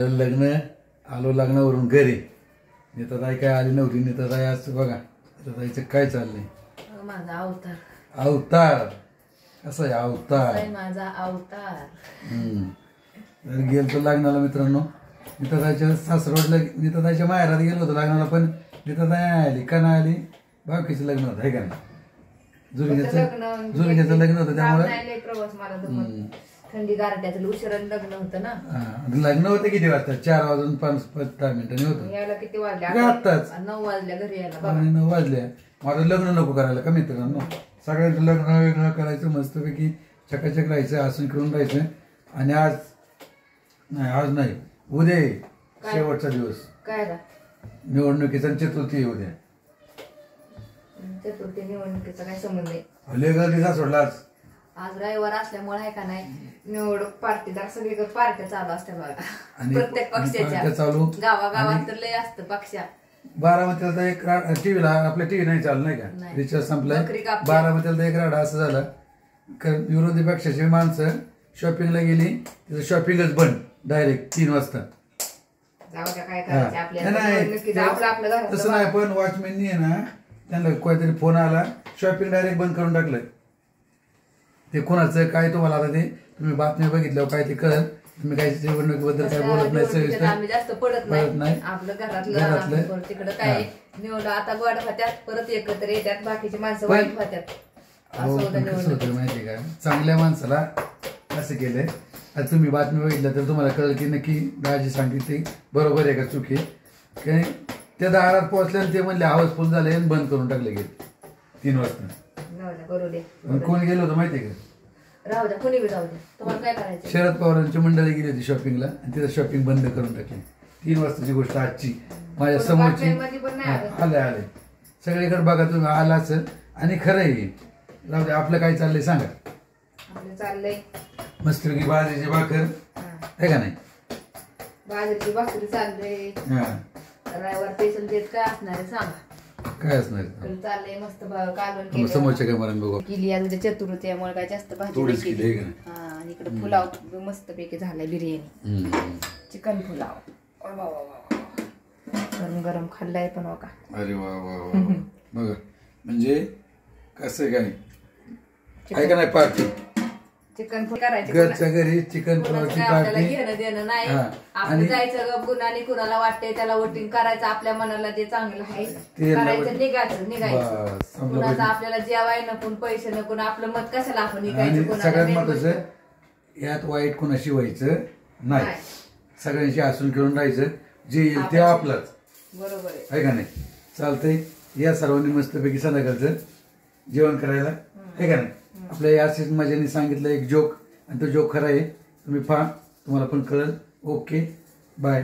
लग्न आलो लग्नावरून घरी. नेताताई काय आली नव्हती. नेताताई आज बघा नेताताईचं काय चाललंय. माझा अवतार. अवतार कसा आहे अवतार. माझा अवतार. गेलो लग्नाला मित्रांनो. नेताताईच्या सासरवाडीला नेताताईच्या माहेरात गेलो होतो लग्नाला. पण नेताताई आली का नाही आली. बाकीचं लग्न होतं आहे का नाही. जुलग्याचं लग्न होतं त्यामुळे थंडी गारट्याचं उशिरा लग्न होतं ना. लग्न होतं किती वाजता. 4 वाजून 5-10 मिनिटांनी होतं. यायला किती वाजले. आत्ताच 9 वाजल्या घरी यायला. 9 वाजल्या. माझं लग्न नको करायला का मित्रांनो. सगळ्यांचं लग्न वेगळं करायचं मस्तपैकी चकाचक राहायचं हसून करून राहायचं. आणि आज नाही उद्या शेवटचा दिवस काय निवडणुकीचा. चतुर्थी उद्या. चतुर्थी निवडणुकीचा काय संबंध आहे. लय गर्दीचा सोडला आज रविवार असल्यामुळे आहे का नाही निवडणूक पार्टीदार सगळीकडे पार्ट्या चालू असते बघा. प्रत्येक पक्षाच्या चालू गावागावात तर लय असतं पक्षा. बारामतीला तर एक टीव्हीला आपल्या टीव्ही नाही चालू नाही का. रिचार्ज संपलाय. बारामतीला तर एक राडा असं झाला. विरोधी पक्षाची माणसं शॉपिंगला गेली. तिथं शॉपिंगच बंद डायरेक्ट 3 वाजता. तसं नाही पण वॉचमॅननी आहे ना त्यांना काहीतरी फोन आला. शॉपिंग डायरेक्ट बंद करून टाकलंय. ते कोणाचं काय तुम्हाला आता ते तुम्ही बातमी बघितल्यावर काय ते कळलं. तुम्ही काही निवडणुकीबद्दल काय बोलत नाही. आम्ही जास्त पडत नाही. आपलं घरातलं तिकडं काय निवड आता गोड होत्यात परत एकत्र येतात बाकीची माणसं वाईट होत्यात. कसं होतं माहिती का चांगल्या माणसाला असं केलंय. आता तुम्ही बातमी बघितलं तर तुम्हाला कळलं की नक्की दाजी सांगितली ते बरोबर आहे का चुकी. काय त्या दारात पोहोचल्याने ते म्हणले हाऊसफुल झाले आणि बंद करून टाकले गेले 3 वाजता. कोण गेलो होतं माहितीये का. राहू द्या कोणी राहू द्या तुम्हाला काय करायचं. शरद पवारांची मंडळी गेली होती शॉपिंगला आणि तिथं शॉपिंग बंद करून टाकली. 3 वाजताची गोष्ट आजची माझ्या समोरची. आले सगळीकडे बघा तुम्ही आलाच. आणि खरं आहे राहू द्या. आपलं काय चाललंय सांगा. आपलं चाललंय मस्तपैकी बाजरीची भाकर आहे का नाही. बाजरीची भाकरी चाललंय. रविवार स्पेशल देत काय असणार आहे सांगा. काय असणार चाललंय मस्त कालवण समोरच्या कॅमेऱ्यात बघू केली. आज उद्या चतुर्थी त्यामुळे काय जास्त भाजी केली. आणि इकडे पुलाव मस्त पैकी झालाय. बिर्याणी चिकन पुलाव गरम गरम खाल्लाय पण का. अरे वा वा वा बघा म्हणजे कसं काय का नाही पार्टी. चिकन करायचं घरच्या घरी चिकन पुलावची पार्टी. घेणं देणं नाही. आपण जायचं गुन्हाने कुणाला वाटतंय त्याला वोटिंग करायचं. आपल्या मनाला जे चांगलं आहे करायचं निघायचं. कुणाचं आपल्याला जेवाय नको पैसे नको आपलं मत कशाला आपण निघायचं. सगळ्यात महत्वाचं यात वाईट कोणाशी व्हायचं नाही. सगळ्यांशी हसून खेळून राहायचं. जे येईल ते आपलंच बरोबर आहे का नाही. चालतंय या सर्वांनी मस्तपैकी संध्याकाळचं जेवण करायला आहे का नाही. आपल्या याच मजाने सांगितलं एक जोक आणि तो जोक खरा आहे. तुम्ही पहा तुम्हाला पण कळेल. Okay bye.